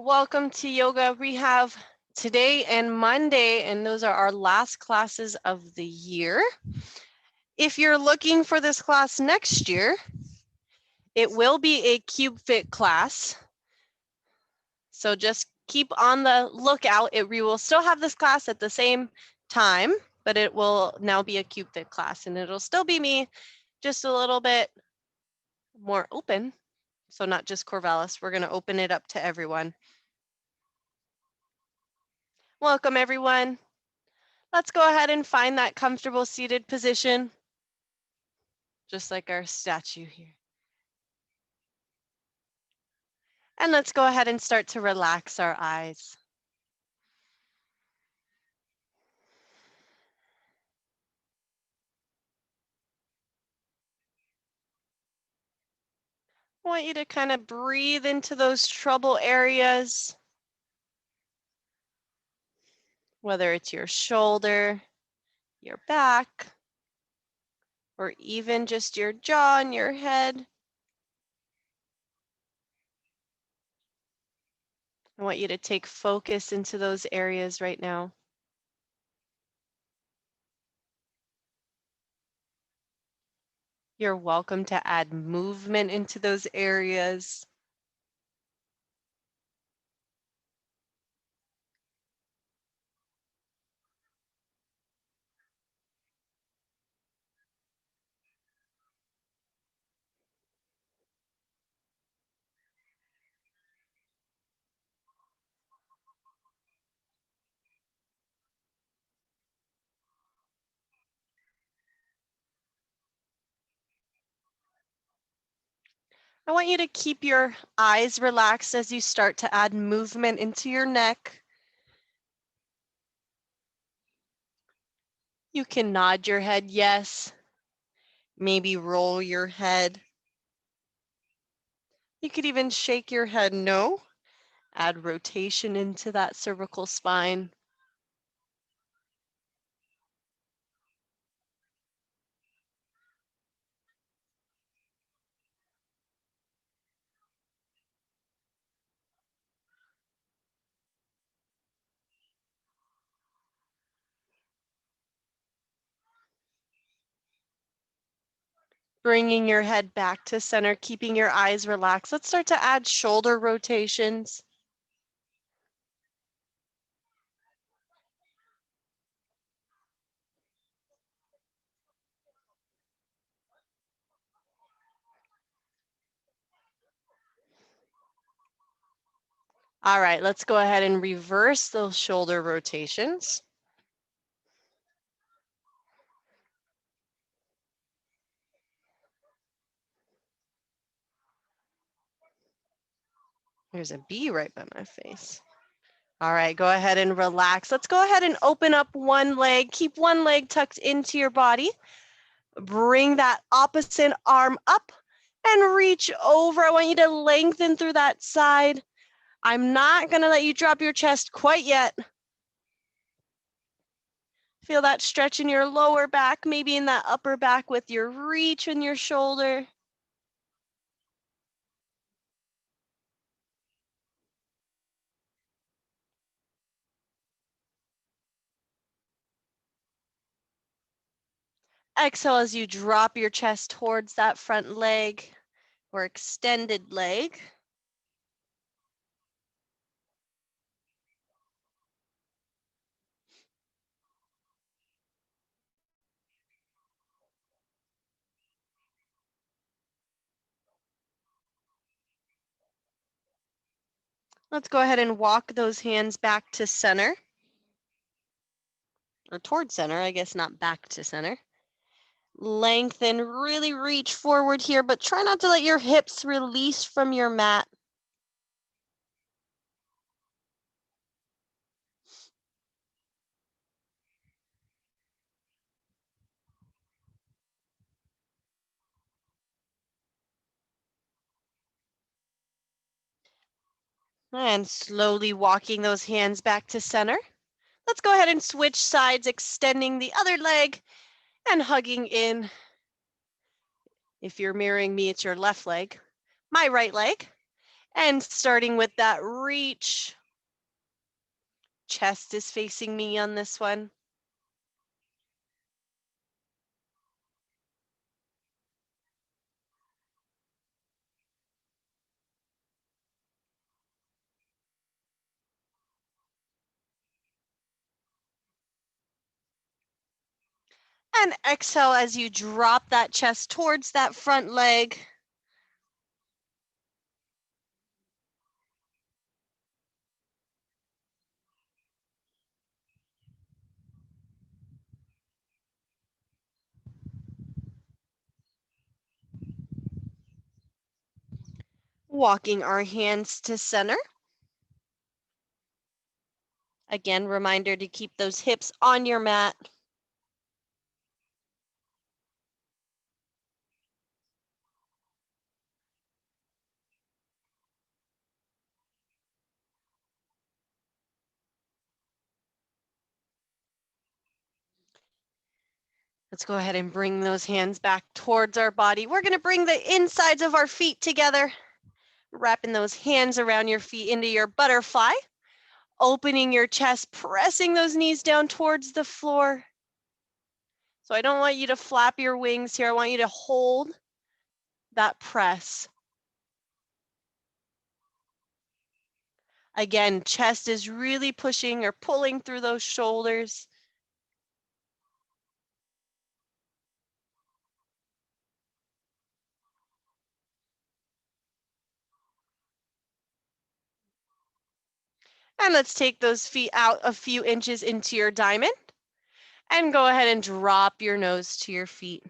Welcome to yoga. We have today and Monday, and those are our last classes of the year. If you're looking for this class next year, it will be a Cube Fit class. So just keep on the lookout. We will still have this class at the same time, but it will now be a Cube Fit class, and it'll still be me, just a little bit more open. So not just Corvallis, we're going to open it up to everyone. Welcome, everyone. Let's go ahead and find that comfortable seated position, just like our statue here. And let's go ahead and start to relax our eyes. I want you to kind of breathe into those trouble areas, whether it's your shoulder, your back, or even just your jaw and your head. I want you to take focus into those areas right now. You're welcome to add movement into those areas. I want you to keep your eyes relaxed as you start to add movement into your neck. You can nod your head yes, maybe roll your head. You could even shake your head no, add rotation into that cervical spine. Bringing your head back to center, keeping your eyes relaxed. Let's start to add shoulder rotations. All right, let's go ahead and reverse those shoulder rotations. There's a bee right by my face. All right, go ahead and relax. Let's go ahead and open up one leg. Keep one leg tucked into your body. Bring that opposite arm up and reach over. I want you to lengthen through that side. I'm not going to let you drop your chest quite yet. Feel that stretch in your lower back, maybe in that upper back with your reach in your shoulder. Exhale as you drop your chest towards that front leg or extended leg. Let's go ahead and walk those hands back to center. Or towards center, I guess, not back to center. Lengthen, really reach forward here, but try not to let your hips release from your mat. And slowly walking those hands back to center. Let's go ahead and switch sides, extending the other leg and hugging in. If you're mirroring me, it's your left leg, my right leg. And starting with that reach, chest is facing me on this one. And exhale as you drop that chest towards that front leg. Walking our hands to center. Again, reminder to keep those hips on your mat. Let's go ahead and bring those hands back towards our body. We're going to bring the insides of our feet together, wrapping those hands around your feet into your butterfly, opening your chest, pressing those knees down towards the floor. So I don't want you to flap your wings here. I want you to hold that press. Again, chest is really pushing or pulling through those shoulders. And let's take those feet out a few inches into your diamond and go ahead and drop your nose to your feet.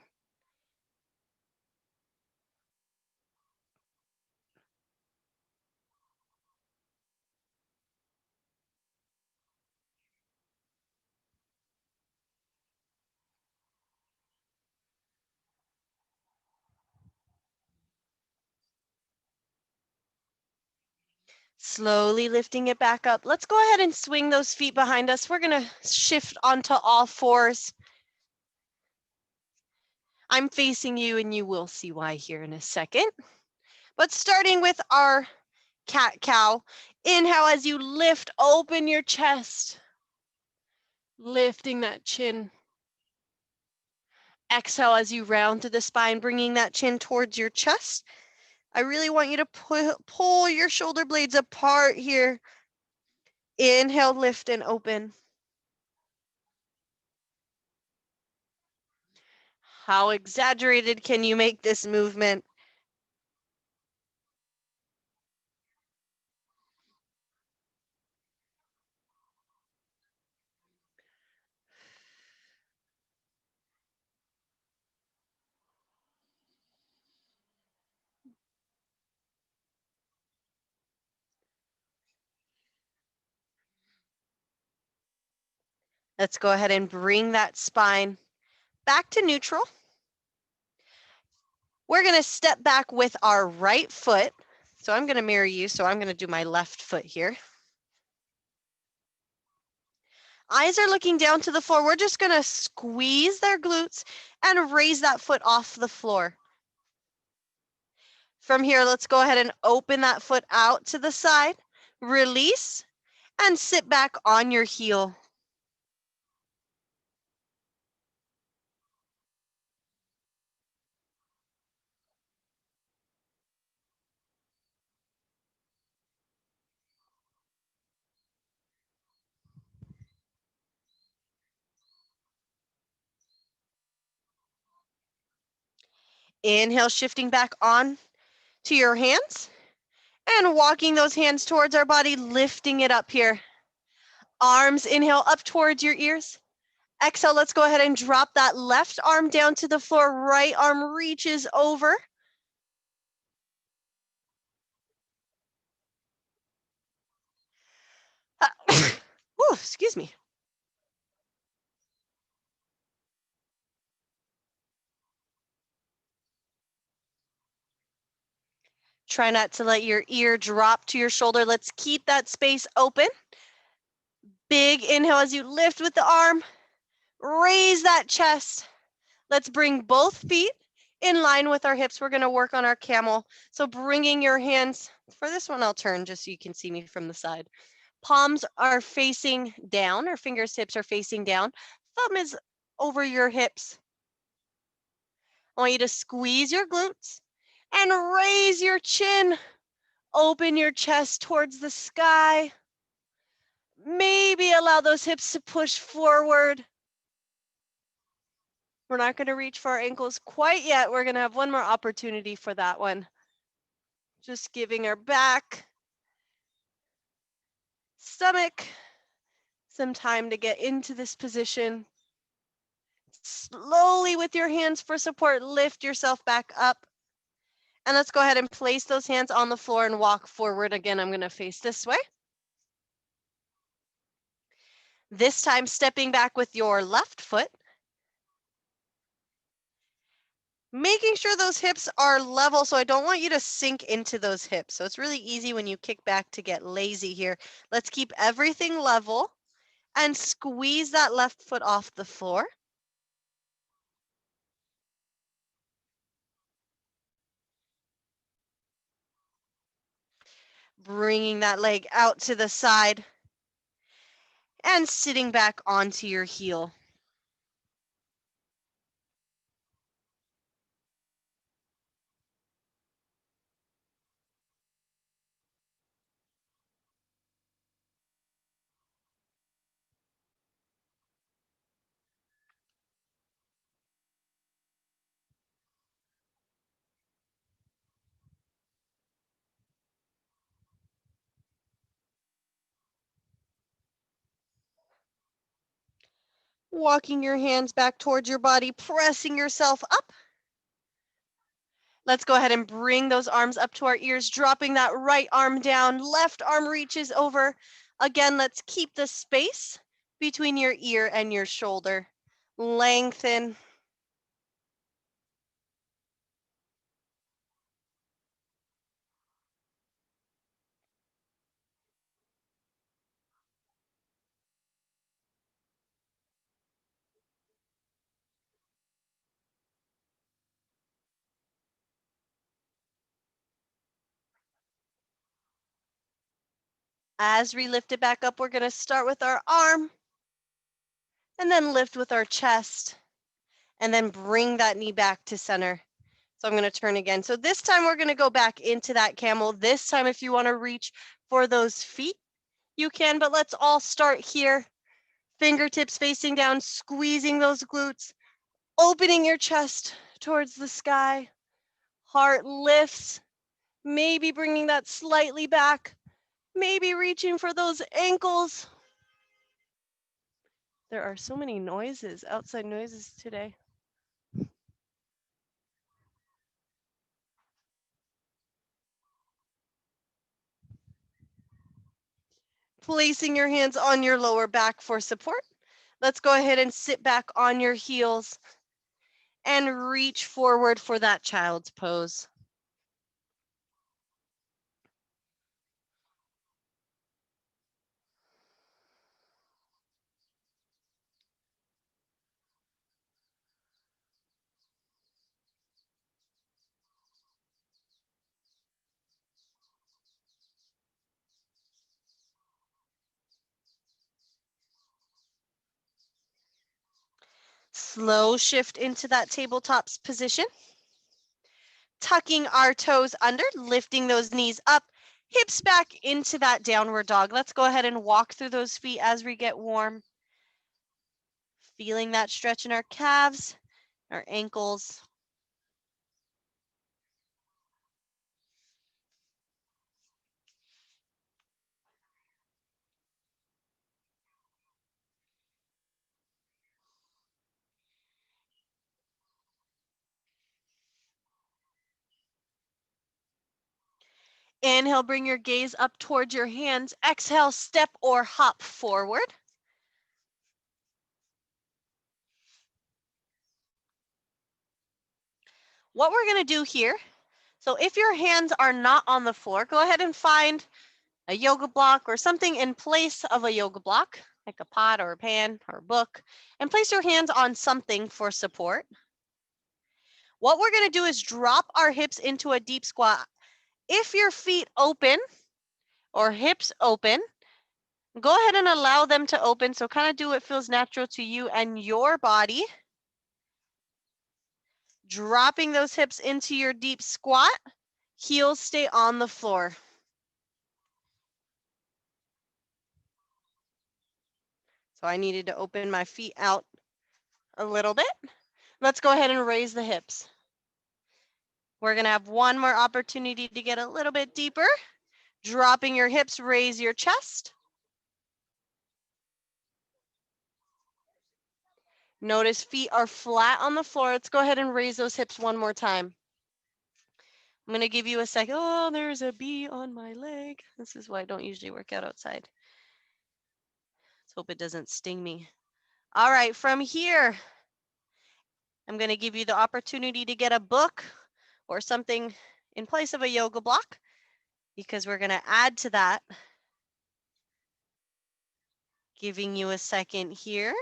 Slowly lifting it back up. Let's go ahead and swing those feet behind us. We're going to shift onto all fours. I'm facing you and you will see why here in a second. But starting with our cat-cow, inhale as you lift, open your chest, lifting that chin. Exhale as you round through the spine, bringing that chin towards your chest. I really want you to pull your shoulder blades apart here. Inhale, lift and open. How exaggerated can you make this movement? Let's go ahead and bring that spine back to neutral. We're going to step back with our right foot. So I'm going to mirror you. So I'm going to do my left foot here. Eyes are looking down to the floor. We're just going to squeeze their glutes and raise that foot off the floor. From here, let's go ahead and open that foot out to the side, release, and sit back on your heel. Inhale, shifting back on to your hands and walking those hands towards our body, lifting it up here. Arms, inhale up towards your ears. Exhale, let's go ahead and drop that left arm down to the floor. Right arm reaches over. Ooh, excuse me. Try not to let your ear drop to your shoulder. Let's keep that space open. Big inhale as you lift with the arm. Raise that chest. Let's bring both feet In line with our hips, we're going to work on our camel. So bringing your hands, for this one I'll turn just so you can see me from the side. Palms are facing down, or fingertips are facing down. Thumb is over your hips. I want you to squeeze your glutes and raise your chin. Open your chest towards the sky. Maybe allow those hips to push forward. We're not going to reach for our ankles quite yet. We're going to have one more opportunity for that one. Just giving our back, stomach some time to get into this position. Slowly with your hands for support, lift yourself back up. And let's go ahead and place those hands on the floor and walk forward. Again, I'm going to face this way. This time stepping back with your left foot. Making sure those hips are level, so I don't want you to sink into those hips. So it's really easy when you kick back to get lazy here. Let's keep everything level and squeeze that left foot off the floor. Bringing that leg out to the side and sitting back onto your heel. Walking your hands back towards your body, pressing yourself up. Let's go ahead and bring those arms up to our ears, dropping that right arm down, left arm reaches over. Again, let's keep the space between your ear and your shoulder. Lengthen. As we lift it back up, we're going to start with our arm and then lift with our chest and then bring that knee back to center. So I'm going to turn again. So this time we're going to go back into that camel. This time, if you want to reach for those feet, you can, but let's all start here. Fingertips facing down, squeezing those glutes, opening your chest towards the sky. Heart lifts, maybe bringing that slightly back, maybe reaching for those ankles. There are so many noises, outside noises today. Placing your hands on your lower back for support. Let's go ahead and sit back on your heels and reach forward for that child's pose. Slow shift into that tabletop position. Tucking our toes under, lifting those knees up, hips back into that downward dog. Let's go ahead and walk through those feet as we get warm. Feeling that stretch in our calves, our ankles. Inhale, bring your gaze up towards your hands. Exhale, step or hop forward. What we're going to do here, so if your hands are not on the floor, go ahead and find a yoga block or something in place of a yoga block, like a pot or a pan or a book, and place your hands on something for support. What we're going to do is drop our hips into a deep squat. If your feet open or hips open, go ahead and allow them to open. So kind of do what feels natural to you and your body. Dropping those hips into your deep squat. Heels stay on the floor. So I needed to open my feet out a little bit. Let's go ahead and raise the hips. We're going to have one more opportunity to get a little bit deeper. Dropping your hips, raise your chest. Notice feet are flat on the floor. Let's go ahead and raise those hips one more time. I'm going to give you a second. Oh, there's a bee on my leg. This is why I don't usually work out outside. Let's hope it doesn't sting me. All right, from here, I'm going to give you the opportunity to get a book or something in place of a yoga block, because we're going to add to that. Giving you a second here.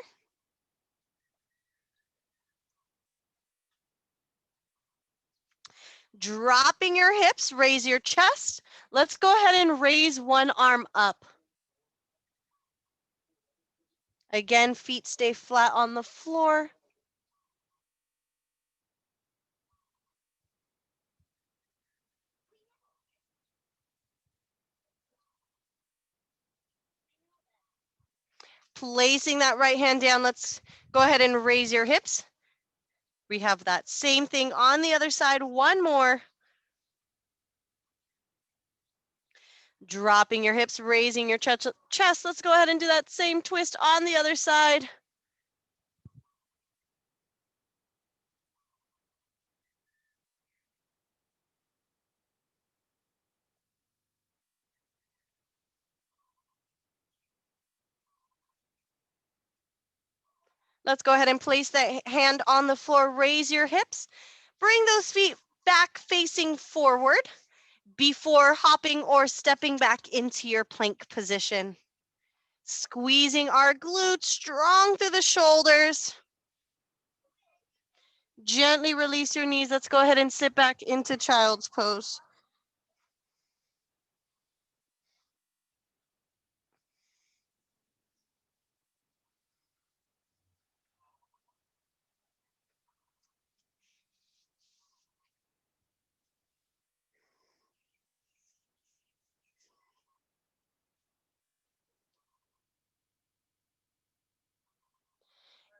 Dropping your hips, raise your chest. Let's go ahead and raise one arm up. Again, feet stay flat on the floor. Placing that right hand down, let's go ahead and raise your hips. We have that same thing on the other side. One more. Dropping your hips, raising your chest. Let's go ahead and do that same twist on the other side. Let's go ahead and place that hand on the floor. Raise your hips. Bring those feet back facing forward before hopping or stepping back into your plank position. Squeezing our glutes strong through the shoulders. Gently release your knees. Let's go ahead and sit back into child's pose.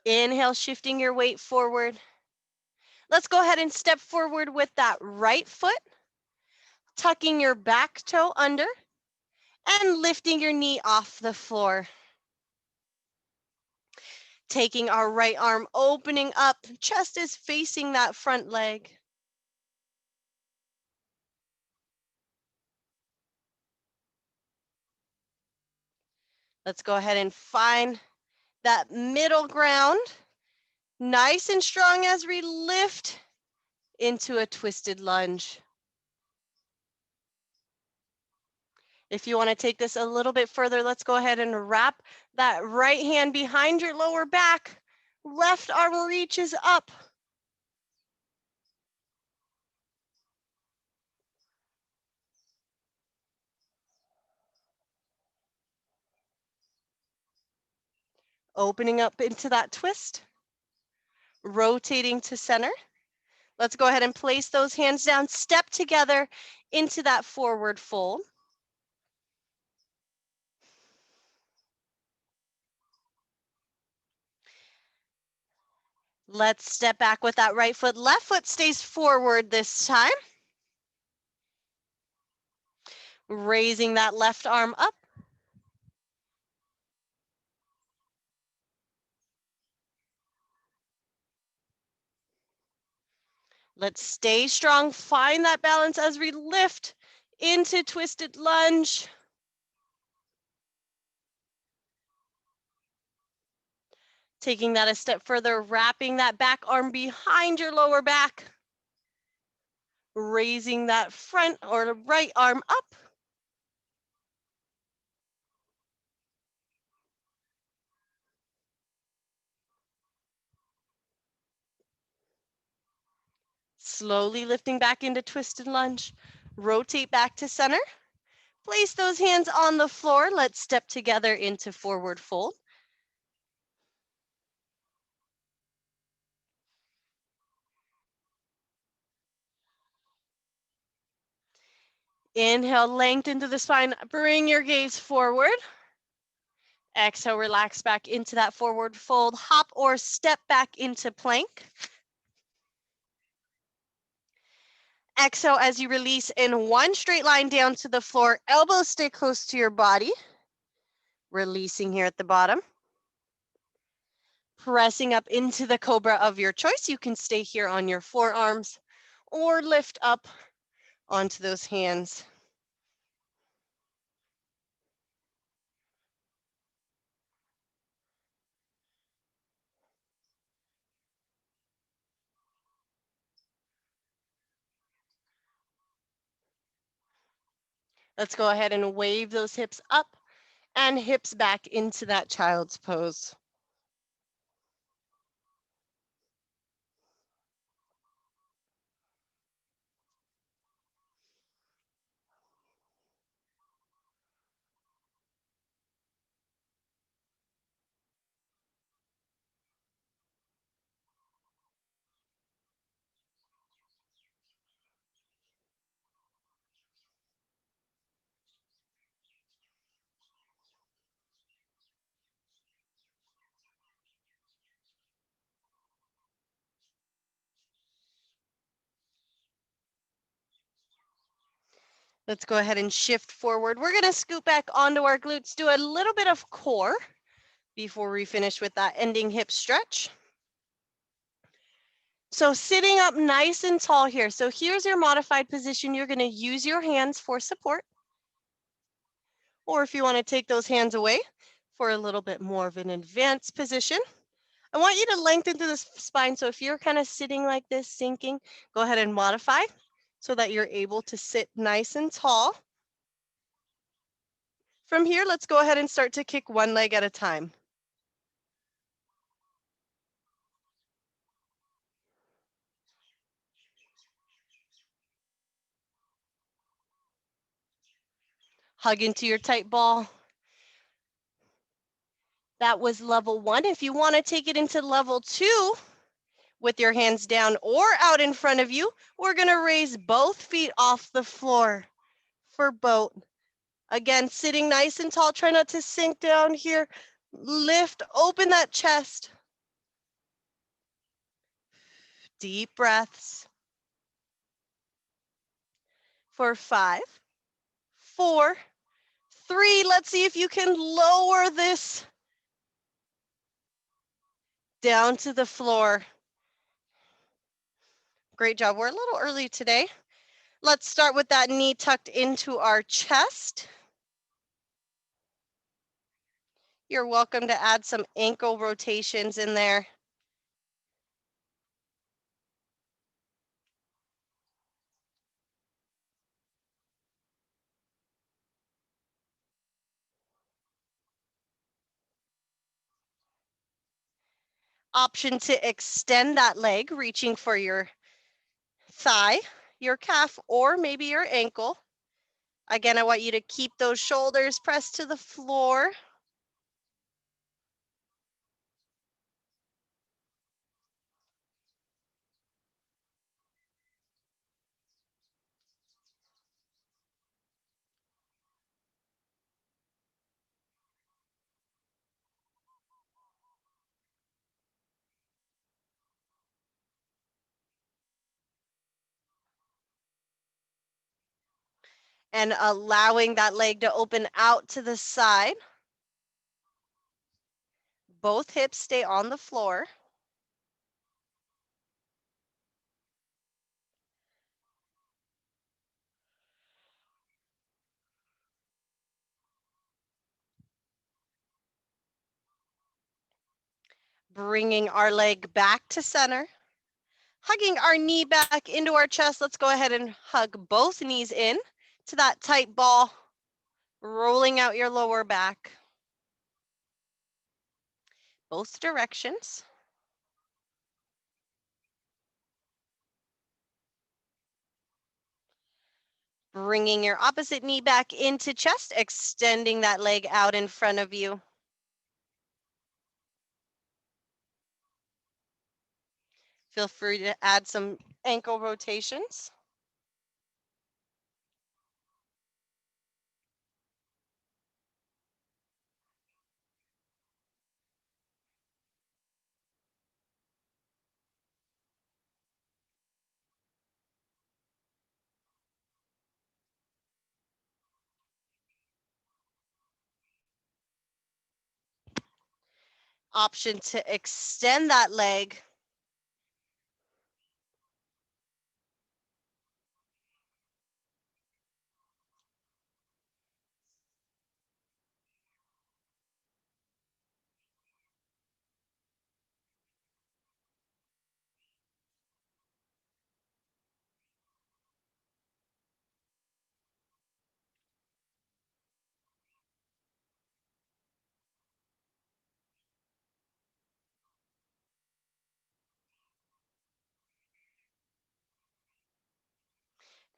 Inhale, shifting your weight forward. Let's go ahead and step forward with that right foot, tucking your back toe under and lifting your knee off the floor. Taking our right arm, opening up, chest is facing that front leg. Let's go ahead and find that middle ground, nice and strong as we lift into a twisted lunge. If you want to take this a little bit further, let's go ahead and wrap that right hand behind your lower back. Left arm reaches up. Opening up into that twist. Rotating to center. Let's go ahead and place those hands down. Step together into that forward fold. Let's step back with that right foot. Left foot stays forward this time. Raising that left arm up. Let's stay strong. Find that balance as we lift into twisted lunge. Taking that a step further, wrapping that back arm behind your lower back. Raising that front or right arm up. Slowly lifting back into twisted lunge. Rotate back to center. Place those hands on the floor. Let's step together into forward fold. Inhale, lengthen to the spine. Bring your gaze forward. Exhale, relax back into that forward fold. Hop or step back into plank. Exhale as you release in one straight line down to the floor. Elbows stay close to your body. Releasing here at the bottom. Pressing up into the cobra of your choice. You can stay here on your forearms or lift up onto those hands. Let's go ahead and wave those hips up and hips back into that child's pose. Let's go ahead and shift forward. We're gonna scoot back onto our glutes, do a little bit of core before we finish with that ending hip stretch. So sitting up nice and tall here. So here's your modified position. You're gonna use your hands for support. Or if you wanna take those hands away for a little bit more of an advanced position. I want you to lengthen through the spine. So if you're kind of sitting like this, sinking, go ahead and modify so that you're able to sit nice and tall. From here, let's go ahead and start to kick one leg at a time. Hug into your tight ball. That was level 1. If you want to take it into level 2 with your hands down or out in front of you, we're going to raise both feet off the floor for boat. Again, sitting nice and tall. Try not to sink down here. Lift, open that chest. Deep breaths. For 5, 4, 3. Let's see if you can lower this down to the floor. Great job. We're a little early today. Let's start with that knee tucked into our chest. You're welcome to add some ankle rotations in there. Option to extend that leg, reaching for your thigh, your calf, or maybe your ankle. Again, I want you to keep those shoulders pressed to the floor. And allowing that leg to open out to the side. Both hips stay on the floor. Bringing our leg back to center. Hugging our knee back into our chest. Let's go ahead and hug both knees in to that tight ball. Rolling out your lower back. Both directions. Bringing your opposite knee back into chest, extending that leg out in front of you. Feel free to add some ankle rotations. Option to extend that leg.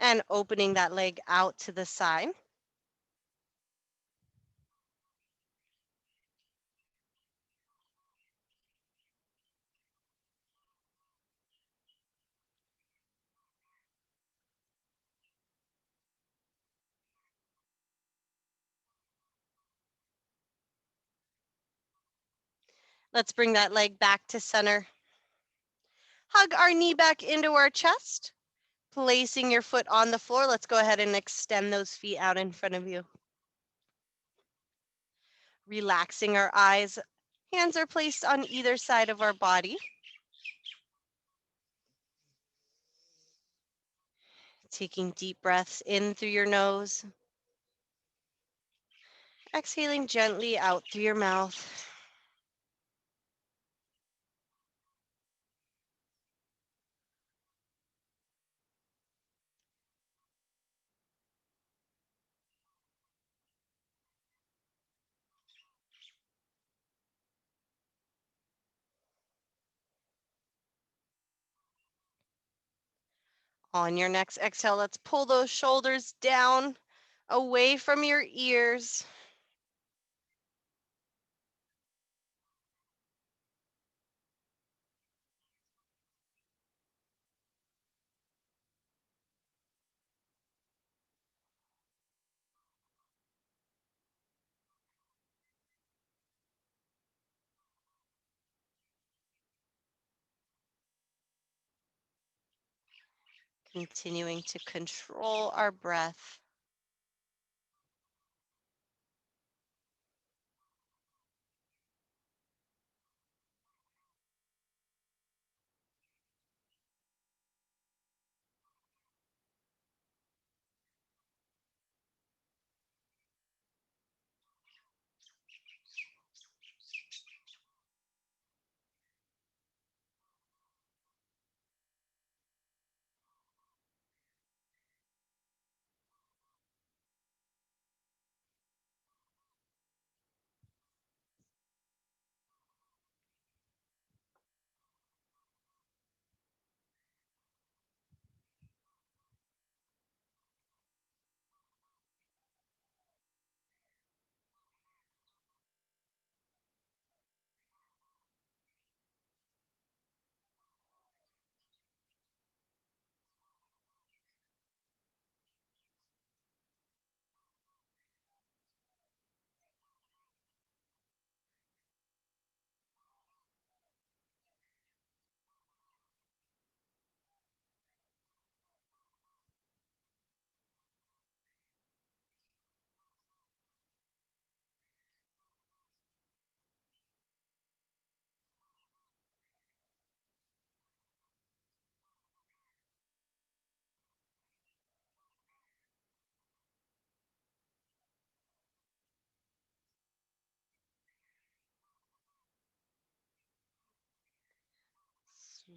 And opening that leg out to the side. Let's bring that leg back to center. Hug our knee back into our chest. Placing your foot on the floor, let's go ahead and extend those feet out in front of you. Relaxing our eyes. Hands are placed on either side of our body. Taking deep breaths in through your nose. Exhaling gently out through your mouth. On your next exhale, let's pull those shoulders down, away from your ears. Continuing to control our breath.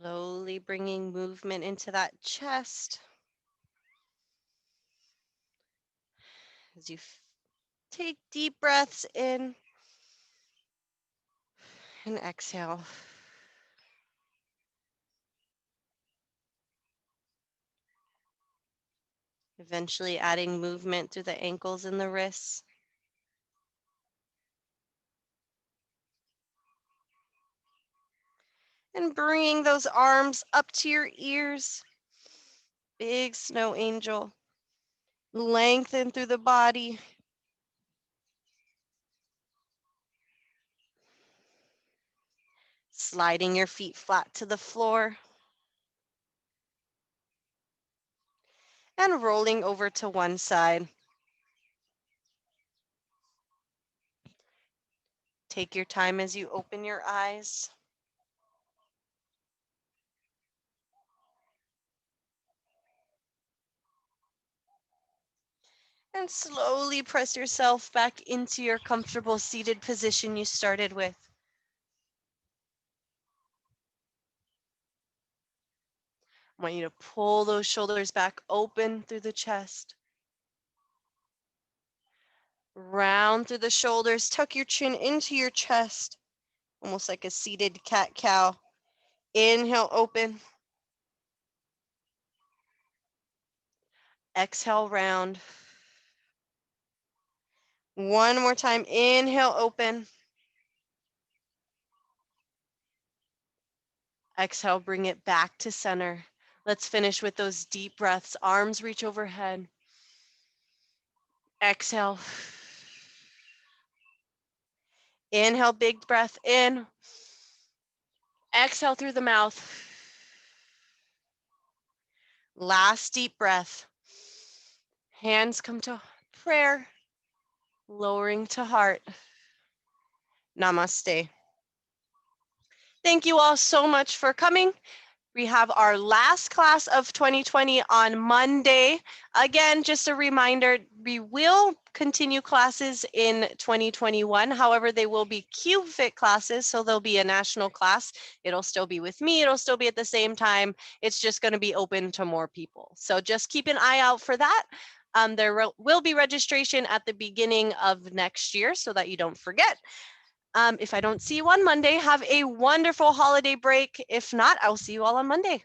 Slowly bringing movement into that chest as you take deep breaths in and exhale. Eventually adding movement through the ankles and the wrists. And bringing those arms up to your ears. Big snow angel. Lengthen through the body. Sliding your feet flat to the floor. And rolling over to one side. Take your time as you open your eyes. And slowly press yourself back into your comfortable seated position you started with. I want you to pull those shoulders back open through the chest. Round through the shoulders, tuck your chin into your chest, almost like a seated cat-cow. Inhale, open. Exhale, round. One more time, inhale, open. Exhale, bring it back to center. Let's finish with those deep breaths. Arms reach overhead. Exhale. Inhale, big breath in. Exhale through the mouth. Last deep breath. Hands come to prayer, lowering to heart. Namaste. Thank you all so much for coming. We have our last class of 2020 on Monday. Again, just a reminder, we will continue classes in 2021. However, they will be CubeFit classes, so there'll be a national class. It'll still be with me. It'll still be at the same time. It's just going to be open to more people. So just keep an eye out for that. There will be registration at the beginning of next year so that you don't forget. If I don't see you on Monday, have a wonderful holiday break. If not, I'll see you all on Monday.